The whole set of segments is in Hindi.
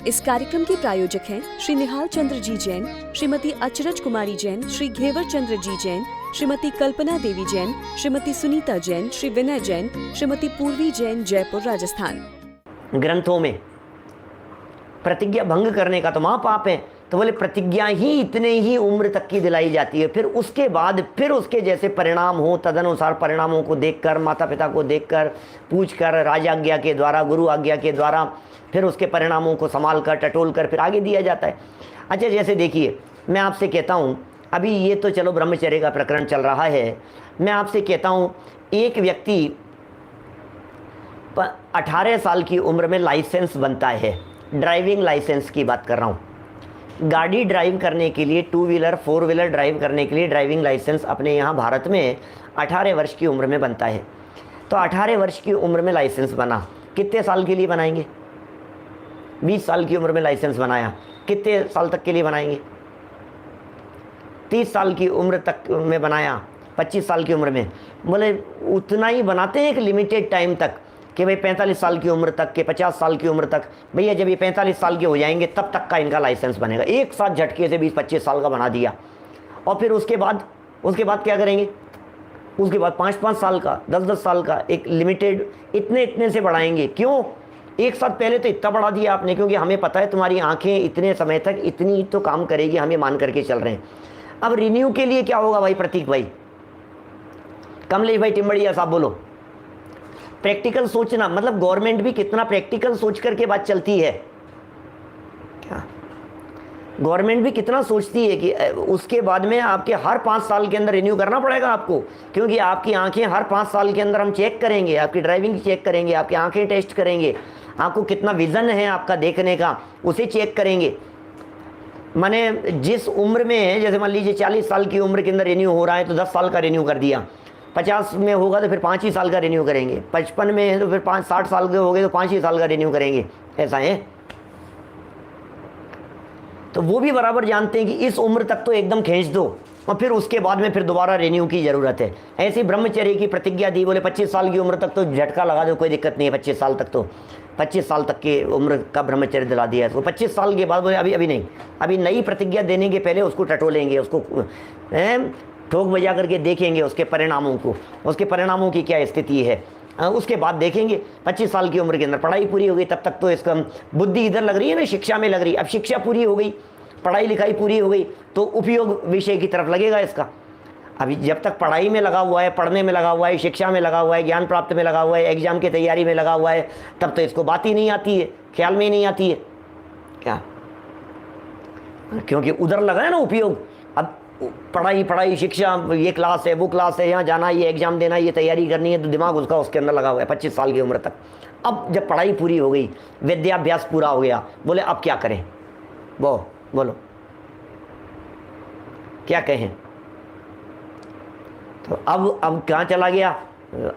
इस कार्यक्रम के प्रायोजक हैं श्री निहाल चंद्र जी जैन, श्रीमती अचरज कुमारी जैन, श्री घेवर चंद्र जी जैन, श्रीमती कल्पना देवी जैन, श्रीमती सुनीता जैन, श्री विनय जैन, श्रीमती पूर्वी जैन, जयपुर, राजस्थान। ग्रंथों में प्रतिज्ञा भंग करने का तो महापाप है, तो बोले प्रतिज्ञा ही इतने ही उम्र तक की दिलाई जाती है, फिर उसके बाद फिर उसके जैसे परिणाम हो, तदनुसार परिणामों को देखकर, माता पिता को देखकर, पूछकर, राजा आज्ञा के द्वारा, गुरु आज्ञा के द्वारा, फिर उसके परिणामों को संभाल कर, टटोल कर फिर आगे दिया जाता है। अच्छा, जैसे देखिए, मैं आपसे कहता हूँ, अभी ये तो चलो ब्रह्मचर्य का प्रकरण चल रहा है, मैं आपसे कहता हूँ, एक व्यक्ति 18 साल की उम्र में लाइसेंस बनता है, ड्राइविंग लाइसेंस की बात कर रहा हूँ। गाड़ी ड्राइव करने के लिए, 2 व्हीलर 4 व्हीलर ड्राइव करने के लिए ड्राइविंग लाइसेंस अपने यहाँ भारत में 18 वर्ष की उम्र में बनता है। तो 18 वर्ष की उम्र में लाइसेंस बना, कितने साल के लिए बनाएंगे? 20 साल की उम्र में लाइसेंस बनाया, कितने साल तक के लिए बनाएंगे? 30 साल की उम्र तक में बनाया, 25 साल की उम्र में, बोले उतना ही बनाते हैं एक लिमिटेड टाइम तक कि भाई 45 साल की उम्र तक के 50 साल की उम्र तक, भैया जब ये 45 साल के हो जाएंगे तब तक का इनका लाइसेंस बनेगा। एक साथ झटके से 20-25 साल का बना दिया, और फिर उसके बाद क्या करेंगे? उसके बाद 5-5 साल का, 10-10 साल का एक लिमिटेड इतने से बढ़ाएंगे। क्यों? एक साथ पहले तो इतना बढ़ा दिया आपने, क्योंकि हमें पता है तुम्हारी आंखें इतने समय तक इतनी तो काम करेगी, हमें मान करके चल रहे हैं। अब रिन्यू के लिए क्या होगा भाई? प्रतीक भाई, कमलेश भाई, टिम्बड़िया साहब बोलो। प्रैक्टिकल सोचना, मतलब गवर्नमेंट भी कितना प्रैक्टिकल सोच करके बात चलती है। क्या गवर्नमेंट भी कितना सोचती है कि उसके बाद में आपके हर 5 साल के अंदर रिन्यू करना पड़ेगा आपको, क्योंकि आपकी आंखें हर 5 साल के अंदर हम चेक करेंगे, आपकी ड्राइविंग चेक करेंगे, आपकी आंखें टेस्ट करेंगे, आपको कितना विजन है आपका देखने का उसे चेक करेंगे। माने जिस उम्र में, जैसे मान लीजिए 40 साल की उम्र के अंदर रिन्यू हो रहा है तो 10 साल का रिन्यू कर दिया, 50 में होगा तो फिर 5 ही साल का रिन्यू करेंगे, 55 में है तो फिर 60 साल के हो गए तो 5 ही साल का रिन्यू करेंगे, ऐसा है। तो वो भी बराबर जानते हैं कि इस उम्र तक तो एकदम खींच दो और फिर उसके बाद में फिर दोबारा रिन्यू की ज़रूरत है। ऐसी ब्रह्मचर्य की प्रतिज्ञा दी, बोले 25 साल की उम्र तक तो झटका लगा दो, कोई दिक्कत नहीं है, 25 साल तक तो 25 साल तक की उम्र का ब्रह्मचर्य दिला दिया है। तो 25 साल के बाद बोले अभी नहीं, अभी नई प्रतिज्ञा देने के पहले उसको टटोलेंगे, उसको ठोक बजा करके देखेंगे उसके परिणामों को, उसके परिणामों की क्या स्थिति है, उसके बाद देखेंगे। 25 साल की उम्र के अंदर पढ़ाई पूरी हो गई, तब तक तो इसका बुद्धि इधर लग रही है ना, शिक्षा में लग रही है। अब शिक्षा पूरी हो गई, पढ़ाई लिखाई पूरी हो गई, तो उपयोग विषय की तरफ लगेगा इसका। अभी जब तक पढ़ाई में लगा हुआ है, पढ़ने में लगा हुआ है, शिक्षा में लगा हुआ है, ज्ञान प्राप्त में लगा हुआ है, एग्जाम की तैयारी में लगा हुआ है, तब तो इसको बात ही नहीं आती है, ख्याल में ही नहीं आती है क्या, क्योंकि उधर लगा है ना उपयोग। अब पढ़ाई शिक्षा, ये क्लास है, वो क्लास है, यहाँ जाना, ये एग्जाम देना, ये तैयारी करनी है, तो दिमाग उसका उसके अंदर लगा हुआ है 25 साल की उम्र तक। अब जब पढ़ाई पूरी हो गई, विद्याभ्यास पूरा हो गया, बोले अब क्या करें? बोलो क्या कहें? तो अब कहाँ चला गया?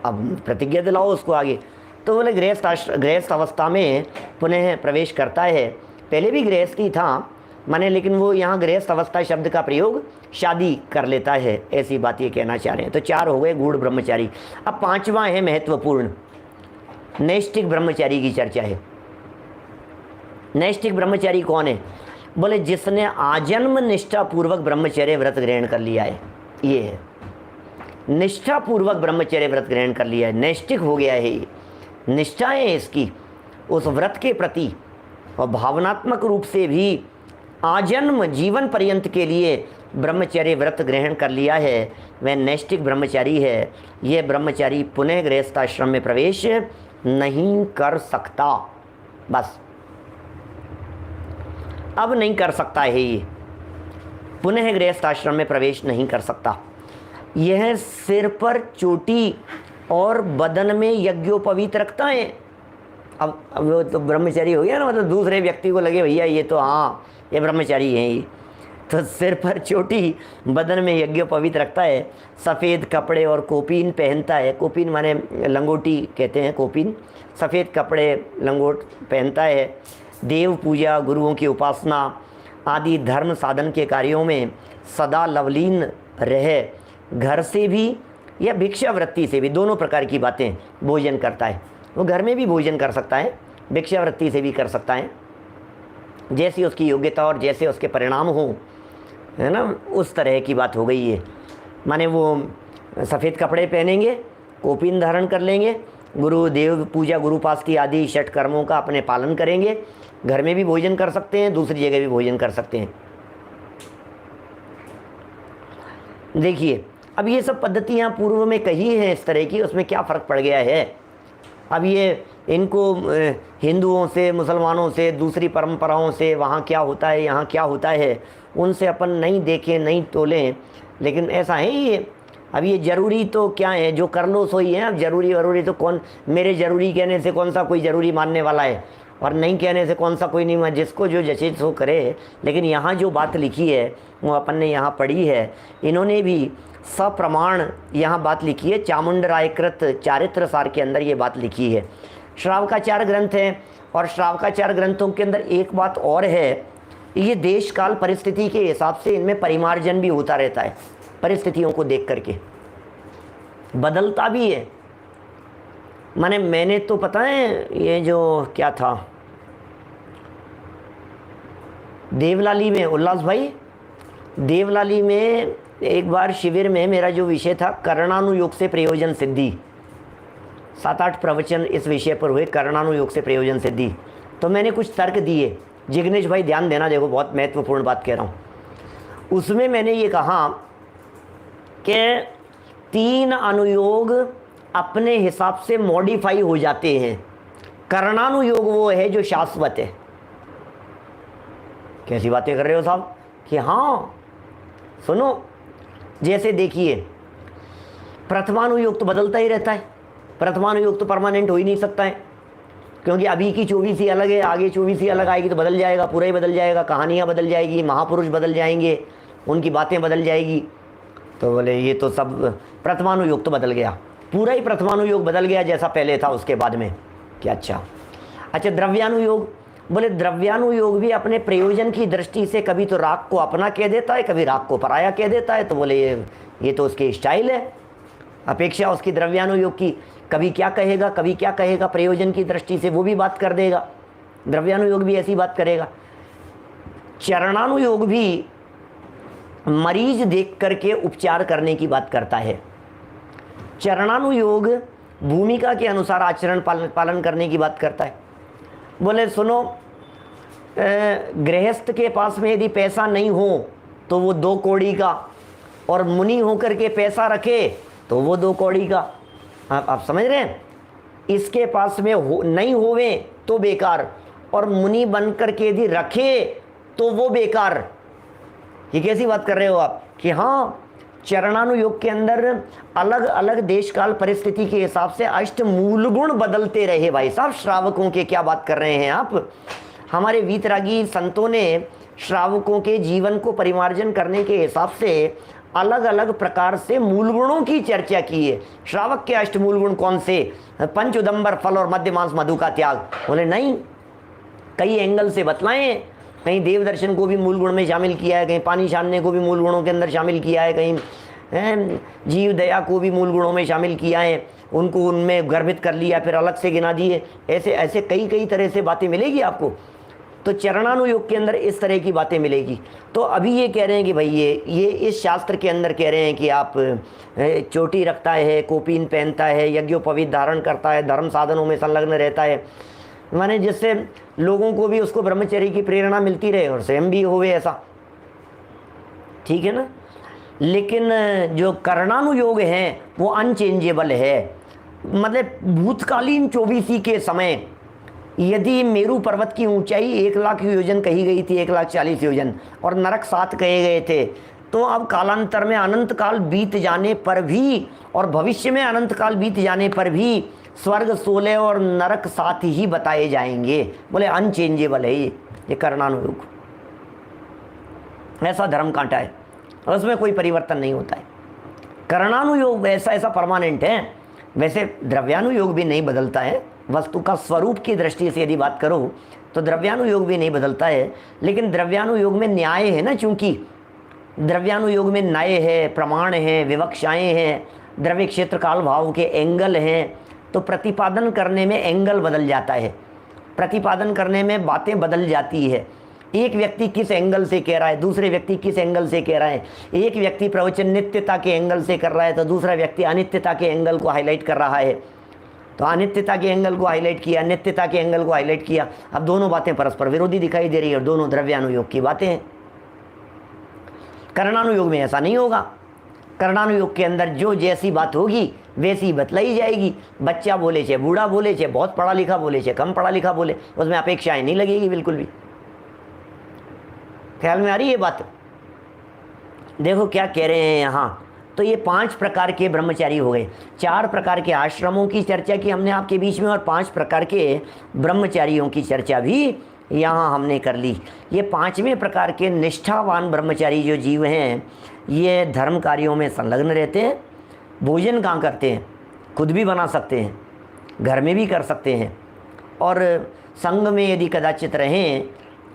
अब प्रतिज्ञा दिलाओ उसको आगे। तो बोले गृहस्थ अवस्था में पुनः प्रवेश करता है। पहले भी गृहस्थ ही था माने, लेकिन वो यहाँ गृहस्थ अवस्था शब्द का प्रयोग शादी कर लेता है, ऐसी बात ये कहना चाह रहे हैं। तो 4 हो गए गूढ़ ब्रह्मचारी। अब 5वां है महत्वपूर्ण, नैष्ठिक ब्रह्मचारी की चर्चा है। नैष्ठिक ब्रह्मचारी कौन है? बोले जिसने आजन्म निष्ठापूर्वक ब्रह्मचर्य व्रत ग्रहण कर लिया है, ये है निष्ठापूर्वक ब्रह्मचर्य व्रत ग्रहण कर लिया है, नैष्ठिक हो गया है, ये निष्ठा है इसकी उस व्रत के प्रति, और भावनात्मक रूप से भी आजन्म जीवन पर्यंत के लिए ब्रह्मचर्य व्रत ग्रहण कर लिया है, वह नैष्ठिक ब्रह्मचारी है। यह ब्रह्मचारी पुनः गृहस्थाश्रम में प्रवेश नहीं कर सकता। बस अब नहीं कर सकता है, ये पुनः गृहस्थाश्रम में प्रवेश नहीं कर सकता। यह सिर पर चोटी और बदन में यज्ञोपवीत रखता है। अब वो तो ब्रह्मचारी हो गया ना, मतलब दूसरे व्यक्ति को लगे भैया ये तो हाँ ये ब्रह्मचारी है ये, तो सिर पर चोटी, बदन में यज्ञोपवीत रखता है, सफ़ेद कपड़े और कोपीन पहनता है। कोपीन माने लंगोटी कहते हैं, कोपीन सफ़ेद कपड़े लंगोट पहनता है। देव पूजा, गुरुओं की उपासना आदि धर्म साधन के कार्यों में सदा लवलीन रहे। घर से भी या भिक्षावृत्ति से भी, दोनों प्रकार की बातें भोजन करता है। वो घर में भी भोजन कर सकता है, भिक्षावृत्ति से भी कर सकता है। जैसी उसकी योग्यता और जैसे उसके परिणाम हो, है ना, उस तरह की बात हो गई है। माने वो सफ़ेद कपड़े पहनेंगे, कोपीन धारण कर लेंगे, गुरुदेव पूजा, गुरुपास की आदि षट कर्मों का अपने पालन करेंगे, घर में भी भोजन कर सकते हैं, दूसरी जगह भी भोजन कर सकते हैं। देखिए अब ये सब पद्धतियाँ पूर्व में कही हैं इस तरह की, उसमें क्या फ़र्क पड़ गया है। अब ये इनको हिंदुओं से, मुसलमानों से, दूसरी परंपराओं से, वहाँ क्या होता है यहाँ क्या होता है, उनसे अपन नहीं देखें, नहीं तोलें। लेकिन ऐसा है ये, अब ये ज़रूरी तो क्या है, जो कर लो सो ही है। अब ज़रूरी वरूरी तो कौन, मेरे ज़रूरी कहने से कौन सा कोई ज़रूरी मानने वाला है, और नहीं कहने से कौन सा कोई नहीं मान, जिसको जो जचे सो करे। लेकिन यहाँ जो बात लिखी है वो अपन ने यहाँ पढ़ी है, इन्होंने भी सप्रमाण यहाँ बात लिखी है। चामुंडरायकृत चारित्र सार के अंदर ये बात लिखी है। श्रावकाचार ग्रंथ है, और श्रावकाचार ग्रंथों के अंदर एक बात और है, ये देश काल परिस्थिति के हिसाब से इनमें परिमार्जन भी होता रहता है, परिस्थितियों को देख करके बदलता भी है। माने मैंने तो पता है ये जो क्या था देवलाली में, उल्लास भाई, देवलाली में एक बार शिविर में मेरा जो विषय था कर्णानुयोग से प्रयोजन सिद्धि, 7-8 प्रवचन इस विषय पर हुए, कर्णानुयोग से प्रयोजन सिद्धि। तो मैंने कुछ तर्क दिए, जिग्नेश भाई ध्यान देना, देखो बहुत महत्वपूर्ण बात कह रहा हूँ। उसमें मैंने ये कहा कि 3 अनुयोग अपने हिसाब से मॉडिफाई हो जाते हैं, कर्णानुयोग वो है जो शाश्वत है। कैसी बातें कर रहे हो साहब? कि हाँ सुनो, जैसे देखिए प्रथमानुयोग तो बदलता ही रहता है, प्रथमानुयोग तो परमानेंट हो ही नहीं सकता है, क्योंकि अभी की 24 ही अलग है, आगे 24 ही अलग आएगी तो बदल जाएगा, पूरा ही बदल जाएगा, कहानियाँ बदल जाएगी, महापुरुष बदल जाएंगे, उनकी बातें बदल जाएगी। तो बोले ये तो सब प्रथमानुयोग तो बदल गया, पूरा ही प्रथमानुयोग बदल गया जैसा पहले था उसके बाद में। क्या अच्छा द्रव्यानुयोग, बोले द्रव्यानुयोग भी अपने प्रयोजन की दृष्टि से कभी तो राग को अपना कह देता है, कभी राग को पराया कह देता है। तो बोले ये तो उसकी स्टाइल है, अपेक्षा उसकी द्रव्यानुयोग की, कभी क्या कहेगा कभी क्या कहेगा, प्रयोजन की दृष्टि से वो भी बात कर देगा, द्रव्यानुयोग भी ऐसी बात करेगा। चरणानुयोग भी मरीज देख करके उपचार करने की बात करता है। चरणानुयोग भूमिका के अनुसार आचरण पालन करने की बात करता है। बोले सुनो, गृहस्थ के पास में यदि पैसा नहीं हो तो वो 2 कौड़ी का, और मुनि होकर के पैसा रखे तो वो 2 कौड़ी का। आप समझ रहे हैं? इसके पास में नहीं होवे तो बेकार, और मुनि बन करके यदि रखे तो वो बेकार। ये कैसी बात कर रहे हो आप? कि हाँ, चरणानुयोग के अंदर अलग अलग देश काल परिस्थिति के हिसाब से अष्ट मूल गुण बदलते रहे। भाई साहब, श्रावकों के क्या बात कर रहे हैं आप? हमारे वीतरागी संतों ने श्रावकों के जीवन को परिमार्जन करने के हिसाब से अलग अलग प्रकार से मूल गुणों की चर्चा की है। श्रावक के अष्ट मूल गुण कौन से? पंच उदंबर, फल और मध्य मांस मधु का त्याग। बोले नहीं, कई एंगल से बतलाएं। कहीं देव दर्शन को भी मूल गुण में शामिल किया है, कहीं पानी छानने को भी मूल गुणों के अंदर शामिल किया है, कहीं जीव दया को भी मूल गुणों में शामिल किया है, उनको उनमें गर्भित कर लिया, फिर अलग से गिना दिए। ऐसे ऐसे कई तरह से बातें मिलेगी आपको। तो चरणानुयोग के अंदर इस तरह की बातें मिलेगी। तो अभी ये कह रहे हैं कि भाई ये इस शास्त्र के अंदर कह रहे हैं कि आप चोटी रखता है, कोपीन पहनता है, यज्ञोपवीत धारण करता है, धर्म साधनों में संलग्न रहता है, माने जिससे लोगों को भी उसको ब्रह्मचर्य की प्रेरणा मिलती रहे और स्वयं भी होवे ऐसा। ठीक है ना? लेकिन जो कर्णानुयोग है वो अनचेंजेबल है। मतलब भूतकालीन 24 के समय यदि मेरू पर्वत की ऊंचाई 1,00,000 योजन कही गई थी, 1,40,000 योजन, और नरक 7 कहे गए थे, तो अब कालांतर में अनंत काल बीत जाने पर भी और भविष्य में अनंत काल बीत जाने पर भी स्वर्ग 16 और नरक 7 ही बताए जाएंगे। बोले अनचेंजेबल है ये कर्णानुयोग। ऐसा धर्म कांटा है, उसमें कोई परिवर्तन नहीं होता है। कर्णानुयोग ऐसा परमानेंट है। वैसे द्रव्यानुयोग भी नहीं बदलता है। वस्तु का स्वरूप की दृष्टि से यदि बात करो तो द्रव्यानुयोग भी नहीं बदलता है, लेकिन द्रव्यानुयोग में न्याय है ना, चूंकि द्रव्यानुयोग में न्याय है, प्रमाण है, विवक्षाएं हैं, द्रव्य क्षेत्र काल भाव के एंगल हैं, तो प्रतिपादन करने में एंगल बदल जाता है, प्रतिपादन करने में बातें बदल जाती है। एक व्यक्ति किस एंगल से कह रहा है, दूसरे व्यक्ति किस एंगल से कह रहा है। एक व्यक्ति प्रवचन नित्यता के एंगल से कर रहा है तो दूसरा व्यक्ति अनित्यता के एंगल को हाईलाइट कर रहा है। तो अनित्यता के एंगल को हाईलाइट किया, नित्यता के एंगल को हाईलाइट किया। अब दोनों बातें परस्पर विरोधी दिखाई दे रही है और दोनों द्रव्यानुयोग की बातें हैं। करणानुयोग में ऐसा नहीं होगा। करणानुयोग के अंदर जो जैसी बात होगी वैसी बतलाई जाएगी। बच्चा बोले चाहे बूढ़ा बोले, चाहे बहुत पढ़ा लिखा बोले, चाहे कम पढ़ा लिखा बोले, उसमें अपेक्षाएं नहीं लगेगी बिल्कुल भी। ख्याल में आ रही है बात। देखो क्या कह रहे हैं यहाँ। तो ये 5 प्रकार के ब्रह्मचारी हो गए। 4 प्रकार के आश्रमों की चर्चा की हमने आपके बीच में और 5 प्रकार के ब्रह्मचारियों की चर्चा भी यहाँ हमने कर ली। ये 5वें प्रकार के निष्ठावान ब्रह्मचारी जो जीव हैं, ये धर्म कार्यों में संलग्न रहते हैं। भोजन कहाँ करते हैं, खुद भी बना सकते हैं, घर में भी कर सकते हैं, और संघ में यदि कदाचित रहें,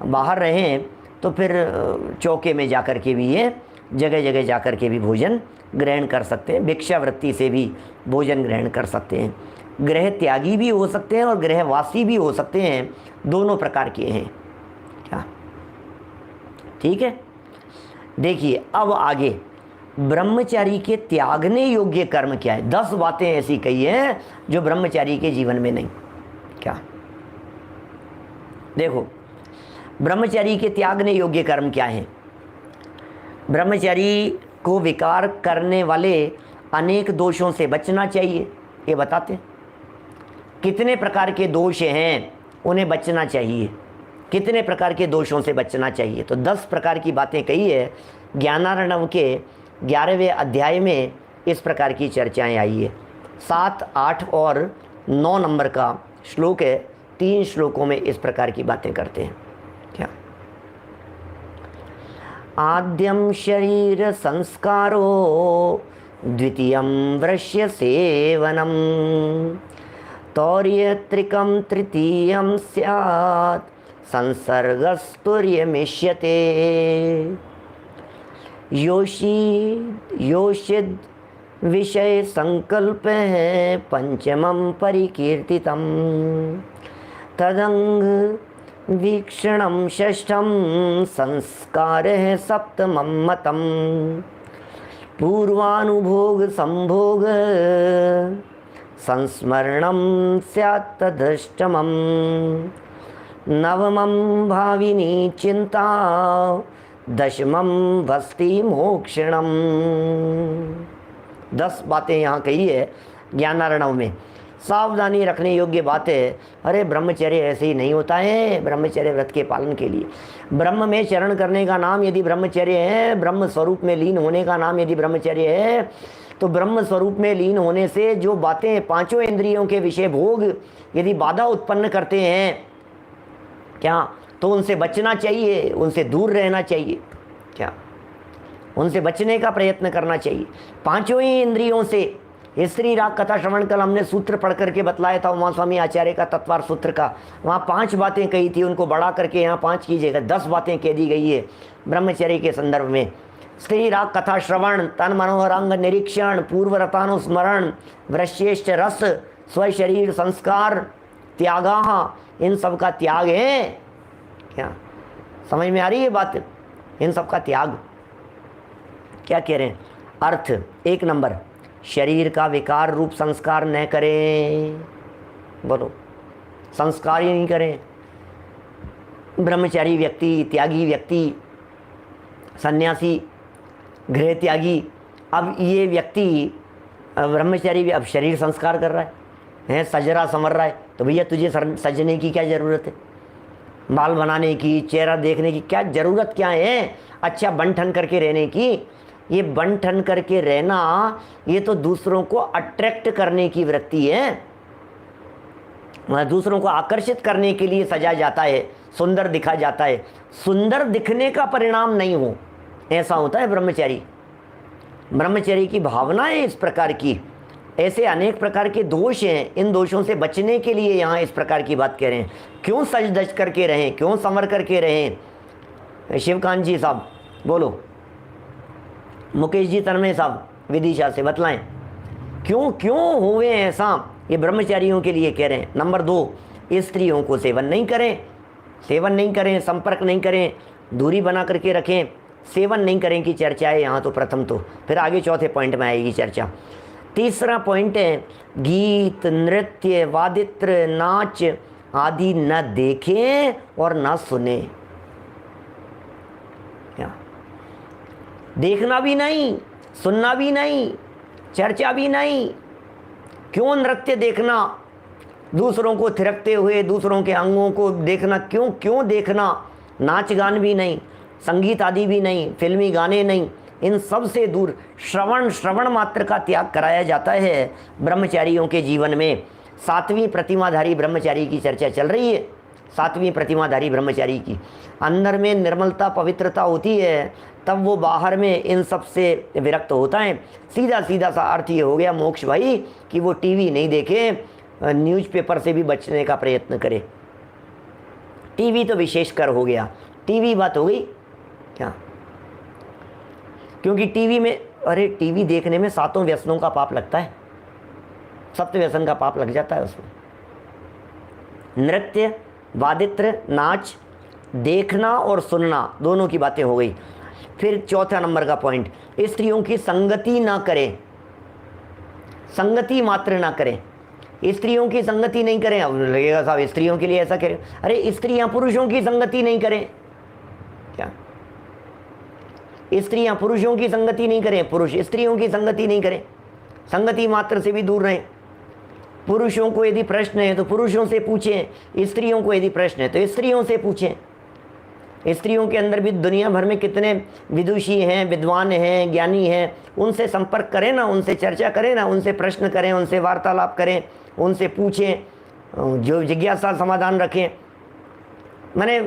बाहर रहें, तो फिर चौके में जाकर के भी ये जगह जगह जाकर के भी भोजन ग्रहण कर सकते हैं। भिक्षावृत्ति से भी भोजन ग्रहण कर सकते हैं। गृह त्यागी भी हो सकते हैं और गृहवासी भी हो सकते हैं। दोनों प्रकार के हैं क्या, ठीक है। देखिए अब आगे ब्रह्मचारी के त्यागने योग्य कर्म क्या है। 10 बातें ऐसी कही हैं जो ब्रह्मचारी के जीवन में नहीं। क्या देखो, ब्रह्मचारी के त्यागने योग्य कर्म क्या है। ब्रह्मचारी को विकार करने वाले अनेक दोषों से बचना चाहिए। ये बताते हैं कितने प्रकार के दोष हैं, उन्हें बचना चाहिए। कितने प्रकार के दोषों से बचना चाहिए, तो 10 प्रकार की बातें कही है। ज्ञानार्णव के 11वें अध्याय में इस प्रकार की चर्चाएं आई है। 7, 8 और 9 नंबर का श्लोक है। 3 श्लोकों में इस प्रकार की बातें करते हैं। क्या आद्यम शरीर संस्कारो द्वितीयम वृष्य सेवनम तौर्यत्रिकम तृतीयम स्यात् संसर्गस्तुर्यमिष्यते योषिद विषय संकल्प है पंचमं परिकीर्तितम तदंग वीक्षणं षष्ठं संस्कार है सप्तमं मतम पूर्वानुभोग संभोग संस्मरणं स्यात् तदष्टमं नवमं भाविनी चिंता दशमं भस्ति मोक्षणम। 10 बातें यहाँ कही है ज्ञानार्णव में। सावधानी रखने योग्य बात है। अरे ब्रह्मचर्य ऐसे ही नहीं होता है। ब्रह्मचर्य व्रत के पालन के लिए ब्रह्म में चरण करने का नाम यदि ब्रह्मचर्य है, ब्रह्म स्वरूप में लीन होने का नाम यदि ब्रह्मचर्य है, तो ब्रह्म स्वरूप में लीन होने से जो बातें 5 इंद्रियों के विषय भोग यदि बाधा उत्पन्न करते हैं क्या, तो उनसे बचना चाहिए, उनसे दूर रहना चाहिए। क्या उनसे बचने का प्रयत्न करना चाहिए। 5 ही इंद्रियों से। स्त्री राग कथा श्रवण कल हमने सूत्र पढ़ करके बतलाया था उमा स्वामी आचार्य का तत्वार सूत्र का। वहाँ 5 बातें कही थी, उनको बढ़ा करके यहाँ 5 कीजिएगा। 10 बातें कह दी गई है ब्रह्मचर्य के संदर्भ में। स्त्री राग कथा श्रवण, तन मनोहर अंग निरीक्षण, पूर्व रतानुस्मरण, वृश्येष्ठ रस, स्वशरीर संस्कार, त्यागा, इन सब का त्याग है। क्या समझ में आ रही है बात। इन सब का त्याग क्या कह रहे हैं। अर्थ 1 नंबर, शरीर का विकार रूप संस्कार न करें। बोलो, संस्कार ही नहीं करें। ब्रह्मचारी व्यक्ति, त्यागी व्यक्ति, सन्यासी, गृह त्यागी, अब ये व्यक्ति ब्रह्मचारी अब शरीर संस्कार कर रहा है, सज रहा संवर रहा है, तो भैया तुझे सजने की क्या ज़रूरत है। बाल बनाने की, चेहरा देखने की क्या ज़रूरत क्या है। अच्छा बन ठन करके रहने की। ये बन ठन करके रहना ये तो दूसरों को अट्रैक्ट करने की वृत्ति है। दूसरों को आकर्षित करने के लिए सजा जाता है, सुंदर दिखा जाता है। सुंदर दिखने का परिणाम नहीं हो, ऐसा होता है ब्रह्मचारी। ब्रह्मचारी की भावना है इस प्रकार की। ऐसे अनेक प्रकार के दोष हैं। इन दोषों से बचने के लिए यहाँ इस प्रकार की बात कह रहे हैं। क्यों सज धज करके रहें, क्यों संवर करके रहें। शिवकांत जी साहब बोलो, मुकेश जी तन्मय साहब विदिशा से बतलाएं क्यों हुए ऐसा। ये ब्रह्मचारियों के लिए कह रहे हैं। नंबर 2, स्त्रियों को सेवन नहीं करें। सेवन नहीं करें, संपर्क नहीं करें, दूरी बना करके रखें, सेवन नहीं करें की चर्चा है यहाँ तो प्रथम तो, फिर आगे चौथे पॉइंट में आएगी चर्चा। तीसरा पॉइंट है गीत, नृत्य, वादित्र, नाच आदि न देखें और न सुने। क्या? देखना भी नहीं, सुनना भी नहीं, चर्चा भी नहीं। क्यों नृत्य देखना, दूसरों को थिरकते हुए दूसरों के अंगों को देखना, क्यों देखना? नाच गान भी नहीं, संगीत आदि भी नहीं, फिल्मी गाने नहीं, इन सब से दूर श्रवण मात्र का त्याग कराया जाता है ब्रह्मचारियों के जीवन में। सातवीं प्रतिमाधारी ब्रह्मचारी की चर्चा चल रही है। सातवीं प्रतिमाधारी ब्रह्मचारी की अंदर में निर्मलता, पवित्रता होती है, तब वो बाहर में इन सब से विरक्त होता है। सीधा सा अर्थ ये हो गया मोक्ष भाई कि वो टीवी नहीं देखे, न्यूज़पेपर से भी बचने का प्रयत्न करे। टीवी तो विशेषकर हो गया, टीवी बात हो गई क्या? क्योंकि टीवी में, अरे टीवी देखने में 7 व्यसनों का पाप लगता है, 7 व्यसन का पाप लग जाता है उसमें। नृत्य, वादित्र, नाच, देखना और सुनना, दोनों की बातें हो गई। फिर चौथा नंबर का पॉइंट, स्त्रियों की संगति ना करें, संगति मात्र ना करें। स्त्रियों की संगति नहीं करें। अब लगेगा साहब स्त्रियों के लिए ऐसा करें, अरे स्त्रियां पुरुषों की संगति नहीं करें क्या? स्त्रियां पुरुषों की संगति नहीं करें, पुरुष स्त्रियों की संगति नहीं करें, संगति मात्र से भी दूर रहें। पुरुषों को यदि प्रश्न है तो पुरुषों से पूछें, स्त्रियों को यदि प्रश्न है तो स्त्रियों से पूछें। स्त्रियों के अंदर भी दुनिया भर में कितने विदुषी हैं, विद्वान हैं, ज्ञानी हैं, उनसे संपर्क करें ना, उनसे चर्चा करें ना, उनसे प्रश्न करें, उनसे वार्तालाप करें, उनसे पूछें, जो जिज्ञासा समाधान रखें। माने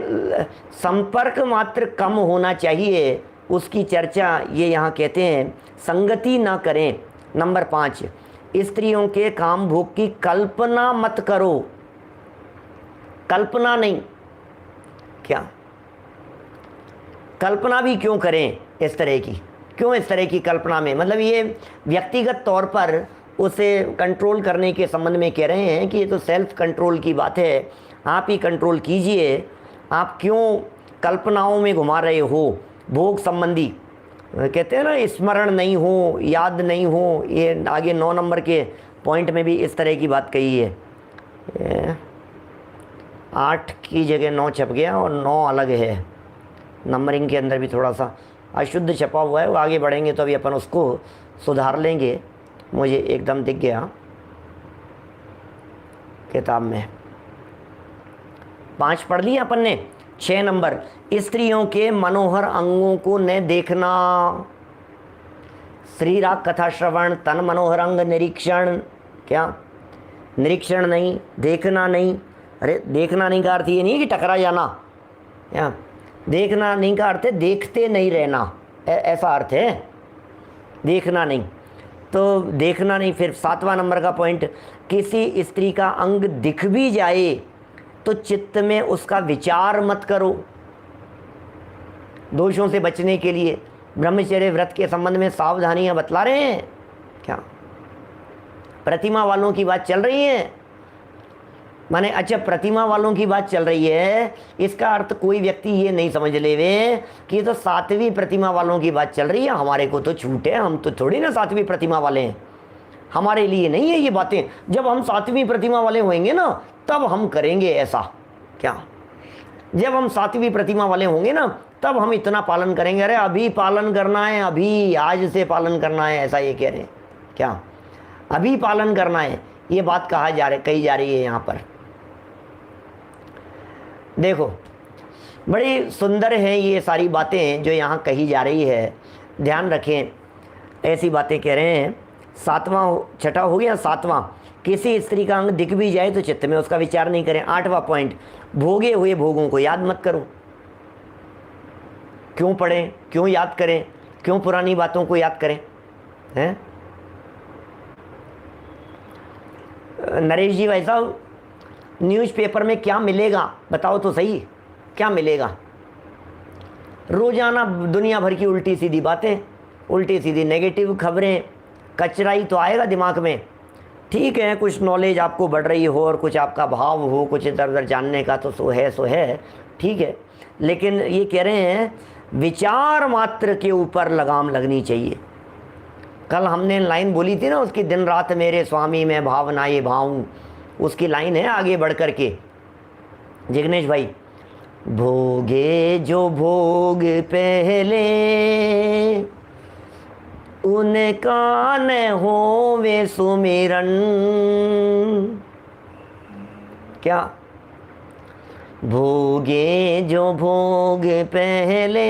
संपर्क मात्र कम होना चाहिए, उसकी चर्चा ये यहाँ कहते हैं। संगति ना करें। नंबर 5, स्त्रियों के काम भोग की कल्पना मत करो। कल्पना नहीं, क्या कल्पना भी क्यों करें इस तरह की? क्यों इस तरह की कल्पना में? मतलब ये व्यक्तिगत तौर पर उसे कंट्रोल करने के संबंध में कह रहे हैं कि ये तो सेल्फ कंट्रोल की बात है, आप ही कंट्रोल कीजिए। आप क्यों कल्पनाओं में घुमा रहे हो? भोग संबंधी कहते हैं ना, स्मरण नहीं हो, याद नहीं हो। ये आगे 9 नंबर के पॉइंट में भी इस तरह की बात कही है। 8 की जगह 9 छप गया और 9 अलग है। नंबरिंग के अंदर भी थोड़ा सा अशुद्ध छपा हुआ है, वो आगे बढ़ेंगे तो अभी अपन उसको सुधार लेंगे। मुझे एकदम दिख गया किताब में। 5 पढ़ लिया अपन ने। 6 नंबर, स्त्रियों के मनोहर अंगों को न देखना। श्री राग कथा श्रवण, तन मनोहर अंग निरीक्षण। क्या निरीक्षण नहीं, देखना नहीं। अरे देखना नहीं का अर्थ ये नहीं कि टकरा जाना, क्या देखना नहीं का अर्थ है देखते नहीं रहना, ऐसा अर्थ है देखना नहीं। तो देखना नहीं। फिर 7वां नंबर का पॉइंट, किसी स्त्री का अंग दिख भी जाए तो चित्त में उसका विचार मत करो। दोषों से बचने के लिए ब्रह्मचर्य व्रत के संबंध में सावधानियां बतला रहे हैं। क्या प्रतिमा वालों की बात चल रही है? माने अच्छा, प्रतिमा वालों की बात चल रही है, इसका अर्थ कोई व्यक्ति ये नहीं समझ लेवे कि ये तो 7वीं प्रतिमा वालों की बात चल रही है, हमारे को तो छूट है, हम तो थोड़ी ना 7वीं प्रतिमा वाले हैं, हमारे लिए नहीं है ये बातें। जब हम 7वीं प्रतिमा वाले होंगे ना तब हम करेंगे ऐसा। क्या जब हम 7वीं प्रतिमा वाले होंगे ना तब हम इतना पालन करेंगे। अरे अभी पालन करना है, अभी आज से पालन करना है, ऐसा ये कह रहे हैं। क्या अभी पालन करना है, ये बात कही जा रही है यहाँ पर। देखो बड़ी सुंदर है ये सारी बातें जो यहाँ कही जा रही है, ध्यान रखें, ऐसी बातें कह रहे हैं। 6ठा हो गया। 7वां, किसी स्त्री का अंग दिख भी जाए तो चित्त में उसका विचार नहीं करें। 8वां पॉइंट, भोगे हुए भोगों को याद मत करो। क्यों पढ़ें, क्यों याद करें, क्यों पुरानी बातों को याद करें? हैं नरेश जी भाई साहब, न्यूज़पेपर में क्या मिलेगा बताओ तो सही, क्या मिलेगा? रोजाना दुनिया भर की उल्टी सीधी बातें, उल्टी सीधी नेगेटिव खबरें, कचरा ही तो आएगा दिमाग में। ठीक है, कुछ नॉलेज आपको बढ़ रही हो और कुछ आपका भाव हो कुछ इधर उधर जानने का, तो सो है, ठीक है। लेकिन ये कह रहे हैं विचार मात्र के ऊपर लगाम लगनी चाहिए। कल हमने लाइन बोली थी ना उसकी, दिन रात मेरे स्वामी मैं भावना ये भाऊं, उसकी लाइन है आगे बढ़ कर के जिग्नेश भाई, भोगे जो भोग पहले उनका न होवे सुमिरन। क्या? भोगे जो भोग पहले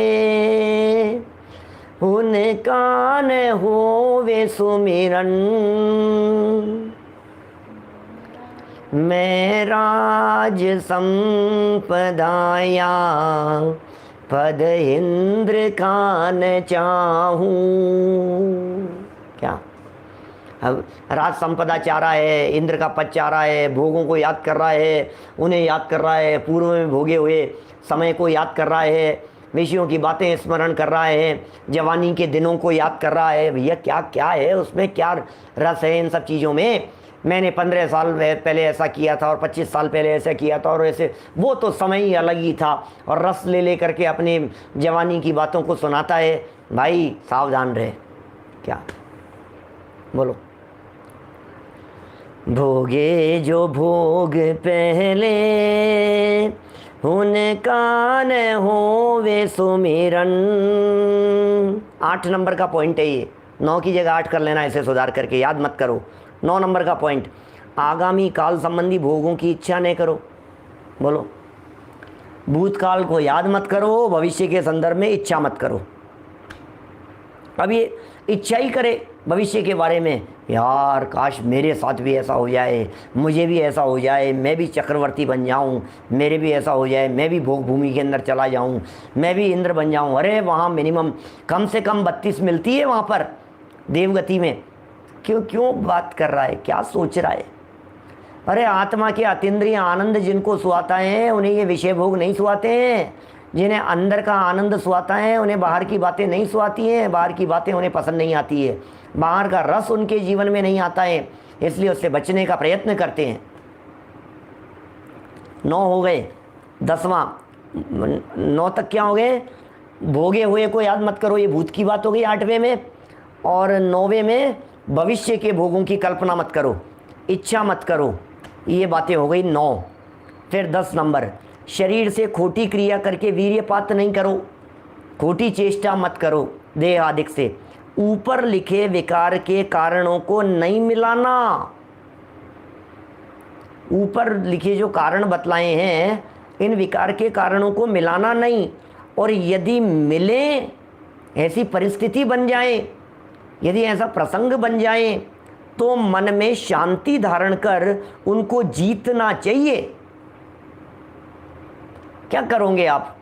उनका न होवे सुमिरन। मैं राज संपदाया पद इंद्र का न चाहूं। क्या? अब राज संपदा चाह रहा है, इंद्र का पद चाह रहा है, भोगों को याद कर रहा है, उन्हें याद कर रहा है, पूर्व में भोगे हुए समय को याद कर रहा है, विषयों की बातें स्मरण कर रहा है, जवानी के दिनों को याद कर रहा है। भैया क्या क्या है उसमें, क्या रस है इन सब चीज़ों में? मैंने 15 साल पहले ऐसा किया था और 25 साल पहले ऐसा किया था और ऐसे, वो तो समय ही अलग ही था। और रस ले करके अपने जवानी की बातों को सुनाता है। भाई सावधान रहे। क्या बोलो? भोगे जो भोग पहले उनका न होवे सुमिरन। 8 नंबर का पॉइंट है ये, 9 की जगह 8 कर लेना, इसे सुधार करके याद मत करो। 9 नंबर का पॉइंट, आगामी काल संबंधी भोगों की इच्छा नहीं करो। बोलो, भूतकाल को याद मत करो, भविष्य के संदर्भ में इच्छा मत करो। अब ये इच्छा ही करे भविष्य के बारे में, यार काश मेरे साथ भी ऐसा हो जाए, मुझे भी ऐसा हो जाए, मैं भी चक्रवर्ती बन जाऊं, मेरे भी ऐसा हो जाए, मैं भी भोग भूमि के अंदर चला जाऊं, मैं भी इंद्र बन जाऊं। अरे वहाँ मिनिमम कम से कम 32 मिलती है वहाँ पर देवगति में। क्यों बात कर रहा है, क्या सोच रहा है? अरे आत्मा के अतीन्द्रिय आनंद जिनको सुहाता है उन्हें ये विषय भोग नहीं सुहाते हैं। जिन्हें अंदर का आनंद सुहाता है उन्हें बाहर की बातें नहीं सुहाती हैं, बाहर की बातें उन्हें पसंद नहीं आती है, बाहर का रस उनके जीवन में नहीं आता है, इसलिए उससे बचने का प्रयत्न करते हैं। 9 हो गए, 10वां 9 तक क्या हो गए? भोगे हुए को याद मत करो, ये भूत की बात हो गई 8वें में। और 9वें में भविष्य के भोगों की कल्पना मत करो, इच्छा मत करो, ये बातें हो गई 9। फिर 10 नंबर, शरीर से खोटी क्रिया करके वीर्यपात नहीं करो, खोटी चेष्टा मत करो देह आदिक से। ऊपर लिखे विकार के कारणों को नहीं मिलाना। ऊपर लिखे जो कारण बतलाए हैं इन विकार के कारणों को मिलाना नहीं। और यदि मिले, ऐसी परिस्थिति बन जाए, यदि ऐसा प्रसंग बन जाए, तो मन में शांति धारण कर उनको जीतना चाहिए। क्या करोगे आप?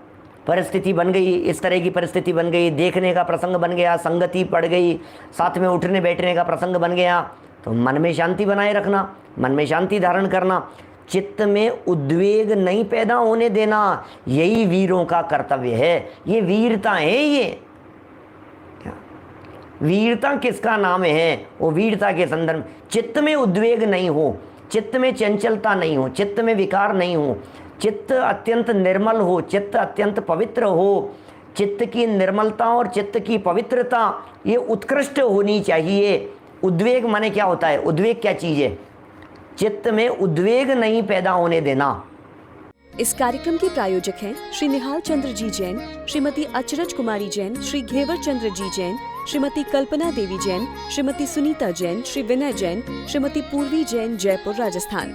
परिस्थिति बन गई, इस तरह की परिस्थिति बन गई, देखने का प्रसंग बन गया, संगति पड़ गई, साथ में उठने बैठने का प्रसंग बन गया, तो मन में शांति बनाए रखना, मन में शांति धारण करना, चित्त में उद्वेग नहीं पैदा होने देना, यही वीरों का कर्तव्य है। ये वीरता है। ये वीरता किसका नाम है? वो वीरता के संदर्भ, चित्त में उद्वेग नहीं हो, चित्त में चंचलता नहीं हो, चित्त में विकार नहीं हो, चित्त अत्यंत निर्मल हो, चित्त अत्यंत पवित्र हो। चित्त की निर्मलता और चित्त की पवित्रता ये उत्कृष्ट होनी चाहिए। उद्वेग माने क्या होता है? उद्वेग क्या चीज़ है? चित्त में उद्वेग नहीं पैदा होने देना। इस कार्यक्रम के प्रायोजक हैं श्री निहाल चंद्र जी जैन, श्रीमती अचरज कुमारी जैन, श्री घेवर चंद्र जी जैन, श्रीमती कल्पना देवी जैन, श्रीमती सुनीता जैन, श्री विनय जैन, श्रीमती पूर्वी जैन, जयपुर राजस्थान।